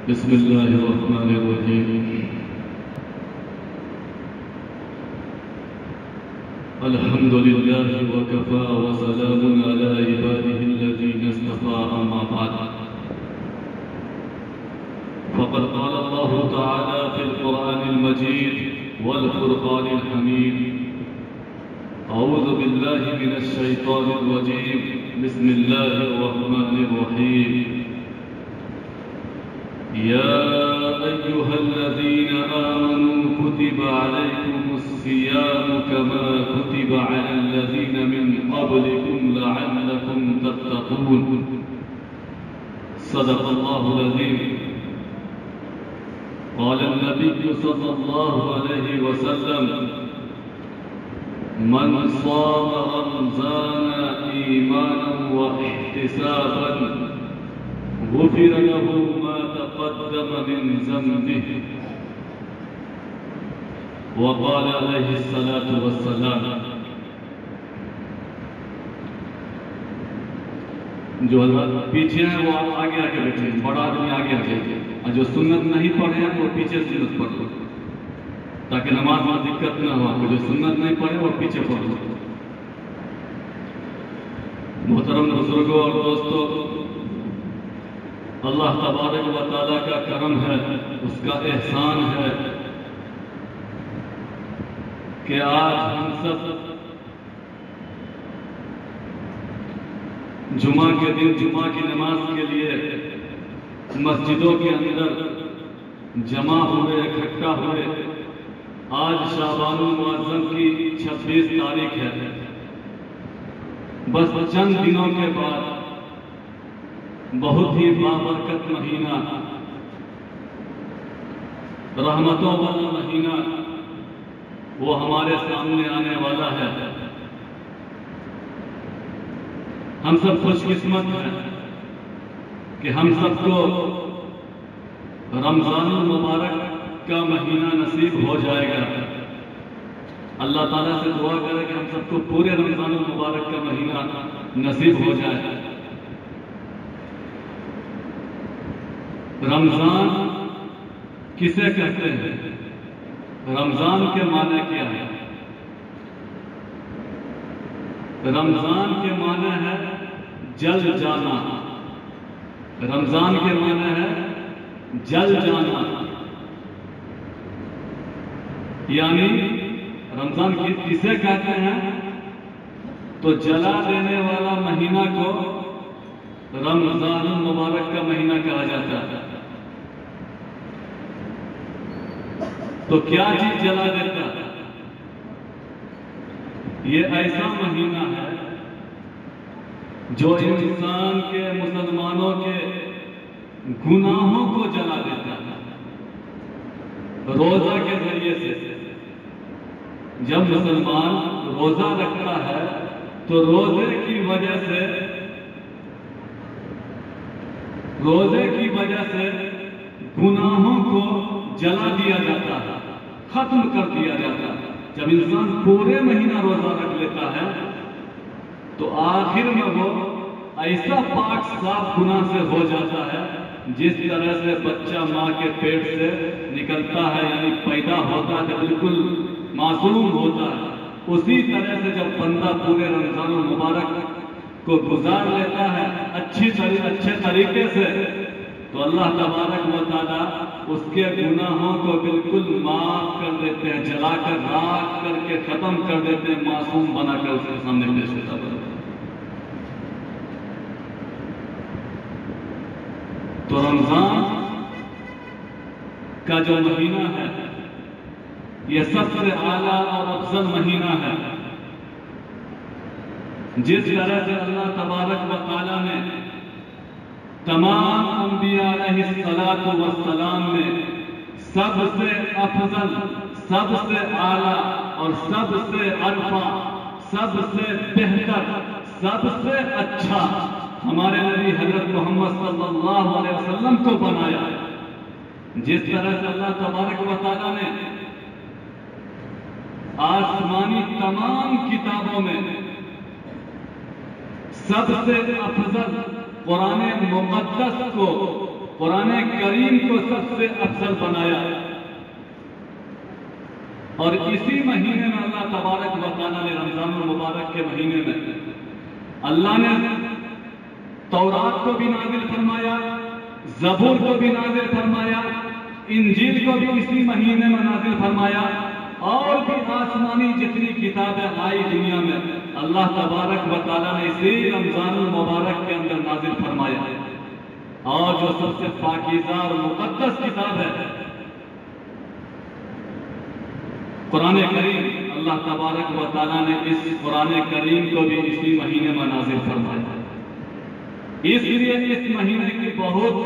بسم الله الرحمن الرحيم. الحمد لله وكفى وسلام على عباده الذين اصطفى. أما بعد، فقد قال الله تعالى في القرآن المجيد والفرقان الحميد: أعوذ بالله من الشيطان الرجيم. بسم الله الرحمن الرحيم. يا أيها الذين آمنوا كتب عليكم الصيام كما كتب على الذين من قبلكم لعلكم تتقون. صدق الله العظيم. قال النبي صلى الله عليه وسلم: من صام رمضان إيمانا واحتسابا غفر له ما تقدم من ذنبه. وقال عليه الصلاة والسلام: جو حضرات پیچھے ہیں وہ آپ آگے آگے بیٹھے ہیں، بڑا آدمی آگے آگے، اور جو سنت نہیں پڑھے ہیں وہ پیچھے سنت پڑھ لو تاکہ نماز میں دقت نہ ہو. جو سنت نہیں پڑھے وہ پیچھے پڑھ لو. محترم بزرگوں اور دوستوں، اللہ تبارک و تعالیٰ کا کرم ہے، اس کا احسان ہے کہ آج ہم سب جمعہ کے دن جمعہ کی نماز کے لیے مسجدوں کے اندر جمع ہوئے، اکٹھا ہوئے. آج شعبان المعظم کی 26 تاریخ ہے. بس چند دنوں کے بعد بہت ہی بابرکت مہینہ، رحمتوں والا مہینہ وہ ہمارے سامنے آنے والا ہے. ہم سب خوش قسمت ہیں کہ ہم سب کو رمضان المبارک کا مہینہ نصیب ہو جائے گا. اللہ تعالیٰ سے دعا کرے کہ ہم سب کو پورے رمضان المبارک کا مہینہ نصیب ہو جائے. رمضان کسے کہتے ہیں؟ رمضان کے معنی کیا ہے؟ رمضان کے معنی ہے جل جانا. رمضان کے معنی ہے جل جانا، یعنی رمضان کسے کہتے ہیں؟ تو جلا دینے والا مہینہ کو رمضان المبارک کا مہینہ کہا جاتا ہے. تو کیا چیز جلا دیتا ہے؟ یہ ایسا مہینہ ہے جو انسان کے، مسلمانوں کے گناہوں کو جلا دیتا ہے. روزہ کے ذریعے سے جب مسلمان روزہ رکھتا ہے تو روزے کی وجہ سے گناہوں کو جلا دیا جاتا ہے، ختم کر دیا جاتا ہے. جب انسان پورے مہینہ روزہ رکھ لیتا ہے تو آخر میں وہ ایسا پاک صاف گناہ سے ہو جاتا ہے جس طرح سے بچہ ماں کے پیٹ سے نکلتا ہے، یعنی پیدا ہوتا ہے بالکل معصوم ہوتا ہے. اسی طرح سے جب بندہ پورے رمضان المبارک کو گزار لیتا ہے اچھے طریقے سے تو اللہ تبارک و تعالیٰ اس کے گناہوں کو بالکل معاف کر دیتے ہیں، جلا کر راکھ کر کے ختم کر دیتے ہیں، معصوم بنا کر اس کے سامنے پیش ہوتا ہے. تو رمضان کا جو مہینہ ہے یہ سب سے اعلیٰ اور افضل مہینہ ہے. جس طرح سے اللہ تبارک و تعالیٰ نے تمام انبیاء علیہ الصلاۃ والسلام میں سب سے افضل، سب سے اعلیٰ اور سب سے عرفہ، سب سے بہتر، سب سے اچھا ہمارے نبی حضرت محمد صلی اللہ علیہ وسلم کو بنایا. جس طرح سے اللہ تبارک و تعالیٰ نے آسمانی تمام کتابوں میں سب سے افضل قرآن مقدس کو، قرآن کریم کو سب سے افضل بنایا، اور اسی مہینے میں اللہ تبارک و تعالیٰ نے رمضان المبارک کے مہینے میں اللہ نے تورات کو بھی نازل فرمایا، زبور کو بھی نازل فرمایا، انجیل کو بھی اسی مہینے میں نازل فرمایا، اور بھی آسمانی جتنی کتابیں آئی دنیا میں اللہ تبارک و تعالیٰ نے اسی رمضان المبارک کے اندر نازل فرمایا۔ اور جو سب سے پاکیزہ اور مقدس کتاب ہے قرآن کریم، اللہ تبارک و تعالیٰ نے اس قرآن کریم کو بھی اسی مہینے میں نازل فرمایا۔ اس لیے اس مہینے کی بہت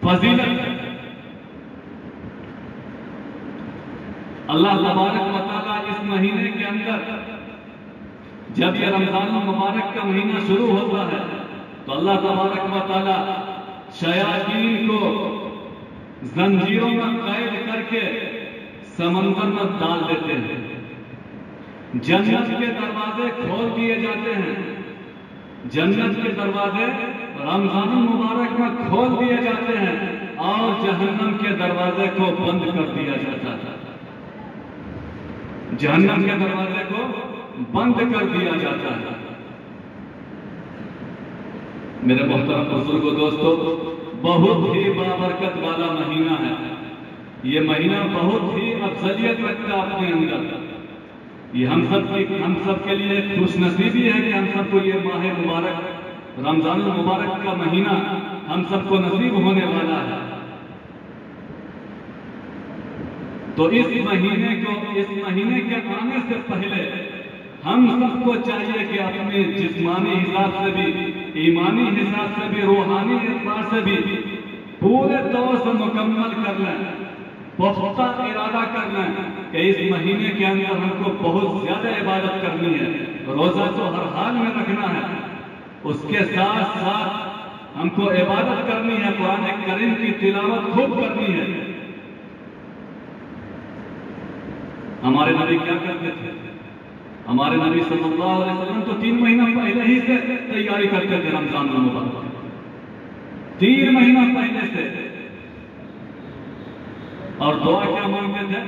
فضیلت ہے۔ اللہ تبارک و تعالیٰ اس مہینے کے اندر جب یہ رمضان المبارک کا مہینہ شروع ہوتا ہے تو اللہ تبارک و تعالیٰ شیاطین کو زنجیروں میں قید کر کے سمندر میں ڈال دیتے ہیں، جنت کے دروازے کھول دیے جاتے ہیں، جنت کے دروازے رمضان المبارک میں کھول دیے جاتے ہیں، اور جہنم کے دروازے کو بند کر دیا جاتا ہے، جہنم کے دروازے کو بند کر دیا جاتا ہے۔ میرے محترم بزرگوں دوستو، بہت ہی بابرکت والا مہینہ ہے یہ مہینہ، بہت ہی افضلیت رکھتا اپنے اندر۔ یہ ہم سب کے لیے خوش نصیبی ہے کہ ہم سب کو یہ ماہ مبارک رمضان المبارک کا مہینہ ہم سب کو نصیب ہونے والا ہے۔ تو اس مہینے کے آنے سے پہلے ہم سب کو چاہیے کہ اپنے جسمانی حساب سے بھی، ایمانی حساب سے بھی، روحانی اعتبار سے بھی پورے طور سے مکمل کر لیں، پختہ ارادہ کر لیں کہ اس مہینے کے اندر ہم کو بہت زیادہ عبادت کرنی ہے، روزہ تو ہر حال میں رکھنا ہے، اس کے ساتھ ساتھ ہم کو عبادت کرنی ہے، قرآن کریم کی تلاوت خوب کرنی ہے۔ ہمارے نبی کیا کرتے تھے؟ ہمارے نبی صلی اللہ علیہ وسلم تو 3 مہینہ پہلے ہی سے تیاری کرتے تھے رمضان المبارک، 3 مہینہ پہلے سے، اور دعا کیا مانگتے تھے؟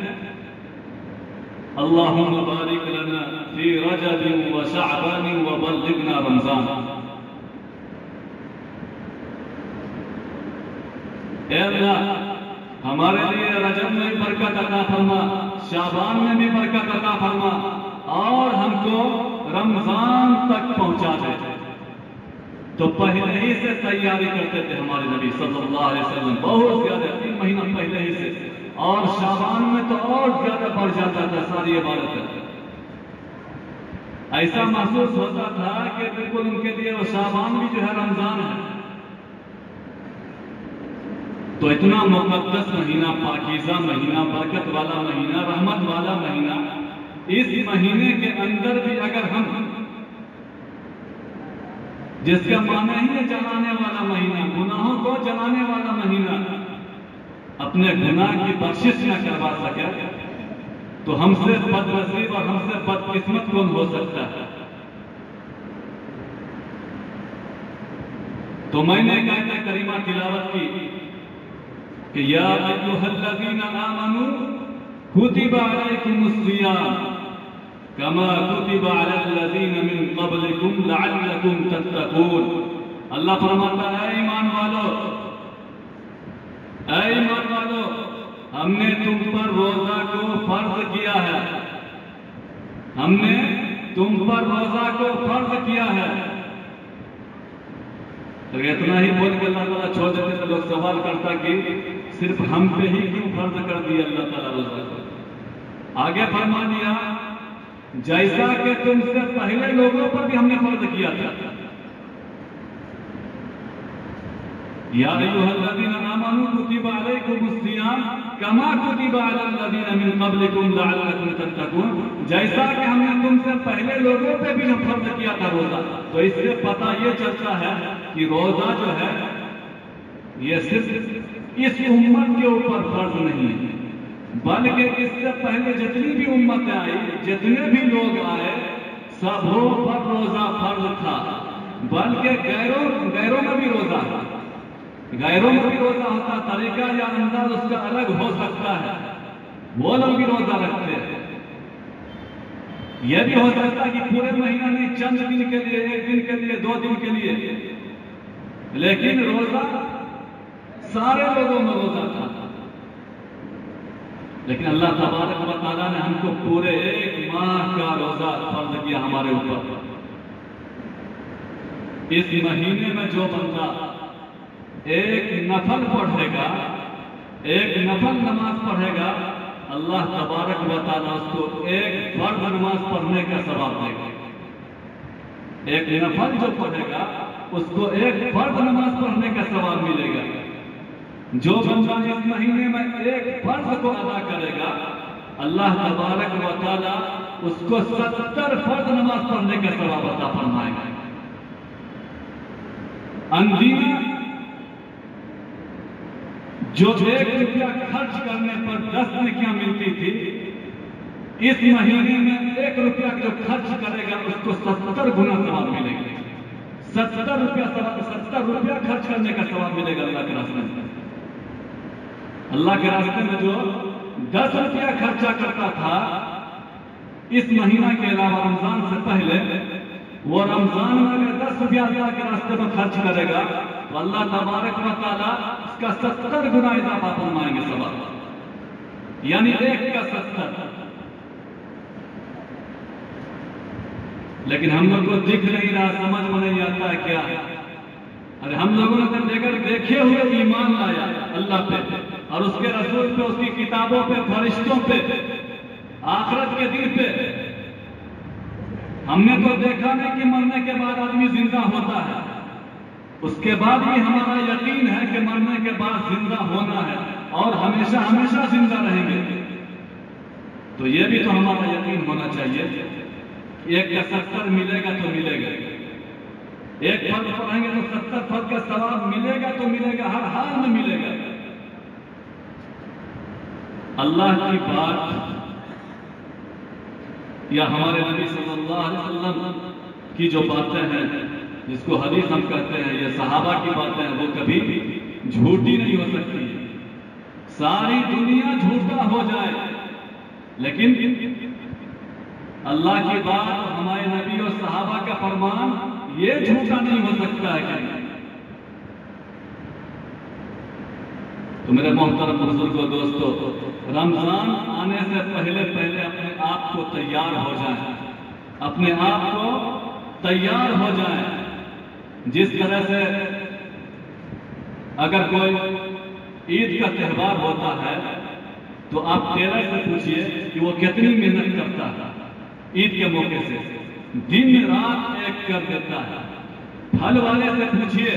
اللہم بارک لنا فی رجب و شعبان و بلغنا رمضان۔ اے اللہ ہمارے لیے رجب میں بھی برکت عطا فرما، شعبان میں بھی برکت عطا فرما، اور ہم کو رمضان تک پہنچا دے۔ تو پہلے ہی سے تیاری کرتے تھے ہمارے نبی صلی اللہ علیہ وسلم، بہت زیادہ 3 مہینہ پہلے ہی سے، اور شعبان میں تو اور زیادہ بڑھ جاتا تھا ساری عبادت۔ ایسا محسوس ہوتا تھا کہ بالکل ان کے لیے وہ شعبان بھی جو ہے رمضان ہے۔ تو اتنا مقدس مہینہ، پاکیزہ مہینہ، برکت والا مہینہ، رحمت والا مہینہ، اس مہینے کے اندر بھی اگر ہم، جس کا معنی ہی ہے جلانے والا مہینہ، گناہوں کو جلانے والا مہینہ، اپنے گناہ کی بخشش نہ کروا سکے تو ہم سے بد نصیب اور ہم سے بد قسمت کون ہو سکتا ہے؟ تو میں نے آیت کریمہ تلاوت کی کہ یا ایھا الذین آمنوا کتب علیکم الصیام کما کتب علی الذین من قبلکم لعلکم تتقون۔ اللہ فرماتا ہے اے ایمان والو، اے ایمان والو، ہم نے تم پر روزہ کو فرض کیا ہے، ہم نے تم پر روزہ کو فرض کیا ہے۔ تو اتنا ہی بول کے اللہ تعالیٰ چھوڑ دیتے تو لوگ سوال کرتا کہ صرف ہم پہ ہی کیوں فرض کر دیا اللہ تعالیٰ روزہ کو؟ آگے فرما دیا جیسا کہ تم سے پہلے لوگوں پر بھی ہم نے فرض کیا تھا۔ یا ایھا الذین آمنوا کتب علیکم الصیام کما کتب علی الذین من قبلکم لعلکم تتقون، جیسا کہ ہم نے تم سے پہلے لوگوں پہ بھی فرض کیا تھا روزہ۔ تو اس سے پتہ یہ چلتا ہے کہ روزہ جو ہے یہ صرف اس امت کے اوپر فرض نہیں ہے، بلکہ اس سے پہلے جتنی بھی امتیں آئی، جتنے بھی لوگ آئے، سبوں پر روزہ فرض تھا۔ بلکہ غیروں میں بھی روزہ ہے، غیروں میں بھی روزہ ہوتا، طریقہ یا انداز اس کا الگ ہو سکتا ہے، وہ لوگ بھی روزہ رکھتے ہیں۔ یہ بھی ہو سکتا ہے کہ پورے مہینہ نہیں، چند دن کے لیے، ایک دن کے لیے، 2 دن کے لیے، لیکن روزہ سارے لوگوں میں روزہ تھا۔ لیکن اللہ تبارک و تعالیٰ نے ہم کو پورے 1 ماہ کا روزہ فرض کیا ہمارے اوپر۔ اس مہینے میں جو بندہ ایک نفل پڑھے گا، ایک نفل نماز پڑھے گا، اللہ تبارک و تعالیٰ اس کو ایک فرض نماز پڑھنے کا ثواب دے گا۔ ایک نفل جو پڑھے گا اس کو ایک فرض نماز پڑھنے کا ثواب ملے گا۔ جو بندہ اس مہینے میں ایک فرض کو ادا کرے گا، اللہ تبارک و تعالیٰ اس کو 70 فرض نماز پڑھنے کا ثواب عطا فرمائے گا۔ اندینا جو 1 روپیہ خرچ کرنے پر 10 نیکیاں ملتی تھی، اس مہینے میں 1 روپیہ جو خرچ کرے گا اس کو 70 گنا ثواب ملے گا۔ 70 روپیہ خرچ کرنے کا ثواب ملے گا اللہ کے راستے میں۔ اللہ کے راستے میں جو 10 روپیہ خرچہ کرتا تھا اس مہینہ کے علاوہ رمضان سے پہلے، وہ رمضان میں اگر 10 روپیہ اللہ کے راستے میں خرچ کرے گا تو اللہ تبارک و تعالیٰ اس کا 70 گنا اضافہ فرمائیں گے ثواب، یعنی 1 کا 70۔ لیکن ہم لوگ کو دکھ نہیں رہا، سمجھ میں نہیں آتا ہے کیا؟ ارے ہم لوگوں نے تو دیکھے ہوئے ایمان لایا اللہ پہ اور اس کے رسول پہ، اس کی کتابوں پہ، فرشتوں پہ، آخرت کے دن پہ۔ ہم نے تو دیکھا نہیں کہ مرنے کے بعد آدمی زندہ ہوتا ہے، اس کے بعد بھی ہمارا یقین ہے کہ مرنے کے بعد زندہ ہونا ہے اور ہمیشہ ہمیشہ زندہ رہیں گے۔ تو یہ بھی تو ہمارا یقین ہونا چاہیے۔ 1 کا 70 ملے گا تو ملے گا، 1 فرض پڑھیں گے تو 70 فرض کا ثواب ملے گا تو ملے گا، ہر حال میں ملے گا۔ اللہ کی بات یا ہمارے نبی صلی اللہ علیہ وسلم کی جو باتیں ہیں، جس کو حدیث ہم کہتے ہیں، یہ صحابہ کی باتیں ہیں، وہ کبھی جھوٹی نہیں ہو سکتی۔ ساری دنیا جھوٹا ہو جائے لیکن اللہ کی بات، ہمارے نبی اور صحابہ کا فرمان یہ جھوٹا نہیں ہو سکتا ہے کہ۔ تو میرے محترم بزرگوں، دوستو، رمضان آنے سے پہلے اپنے آپ کو تیار ہو جائیں، اپنے آپ کو تیار ہو جائیں۔ جس طرح سے اگر کوئی عید کا تہوار ہوتا ہے تو آپ ٹیلر سے پوچھئے کہ وہ کتنی محنت کرتا ہے عید کے موقع سے، دن رات ایک کر دیتا ہے۔ پھل والے سے پوچھئے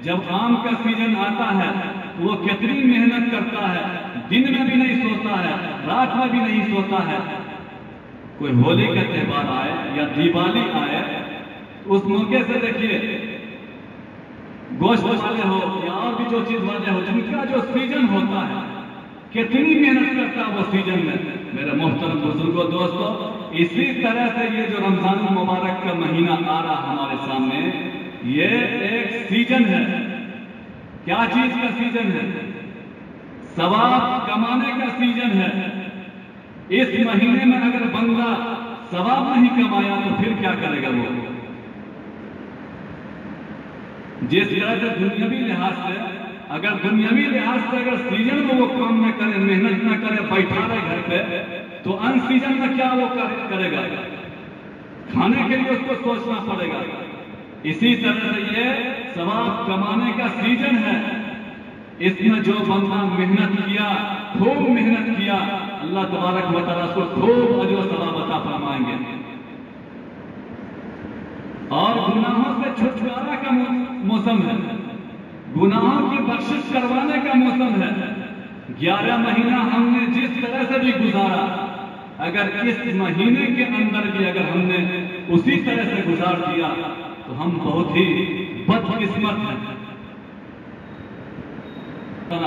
جب آم کا سیزن آتا ہے تو وہ کتنی محنت کرتا ہے، دن میں بھی نہیں سوتا ہے، رات میں بھی نہیں سوتا ہے۔ کوئی ہولی کا تہوار آئے یا دیوالی آئے، اس موقع سے دیکھیے گوشت والے ہو یا اور بھی جو چیز والے ہو، جن کا جو سیزن ہوتا ہے کتنی محنت کرتا ہے وہ سیزن میں۔ میرے محترم بزرگوں، دوستو، اسی طرح سے یہ جو رمضان المبارک کا مہینہ آ رہا ہمارے سامنے، یہ ایک سیزن ہے۔ کیا چیز کا سیزن ہے؟ ثواب کمانے کا سیزن ہے۔ اس مہینے میں اگر بندہ ثواب نہیں کمایا تو پھر کیا کرے گا وہ؟ جس طرح سے دنیاوی لحاظ سے اگر سیزن میں وہ کام نہ کرے، محنت نہ کرے، بیٹھا رہے گھر پہ، تو ان سیزن میں کیا وہ کرے گا؟ کھانے کے لیے اس کو سوچنا پڑے گا۔ اسی طرح سے یہ ثواب کمانے کا سیزن ہے۔ اس میں جو بندہ محنت کیا، خوب محنت کیا، اللہ تبارک و تعالیٰ اس کو خوب اجر و ثواب عطا فرمائیں گے۔ اور گناہوں سے چھٹکارا کا موسم ہے، گناہوں کی بخشش کروانے کا موسم ہے۔ 11 مہینہ ہم نے جس طرح سے بھی گزارا، اگر اس مہینے کے اندر بھی اگر ہم نے اسی طرح سے گزار دیا تو ہم بہت ہی بدقسمت ہیں۔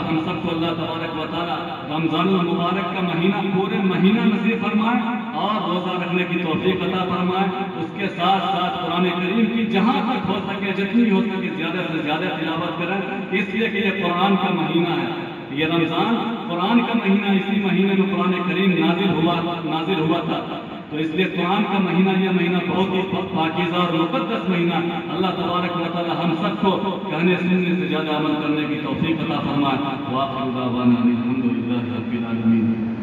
ہم سب کو اللہ تبارک و تعالیٰ رمضان المبارک کا مہینہ پورے مہینہ نصیب فرمائے اور روزہ رکھنے کی توفیق عطا فرمائے. اس کے ساتھ ساتھ قرآن کریم کی جہاں تک ہو سکے جتنی ہو سکے زیادہ سے زیادہ تلاوت کریں، اس لیے کہ یہ قرآن کا مہینہ ہے. یہ رمضان قرآن کا مہینہ، اسی مہینے میں قرآن کریم نازل ہوا تھا. تو اس لیے قرآن کا مہینہ، یہ مہینہ بہت ہی پاکیزہ اور مقدس مہینہ. اللہ تبارک و تعالی ہم سب کو کہنے سننے سے زیادہ عمل کرنے کی توفیق عطا فرمائے. وآخر دعوانا الحمد للہ رب العالمین.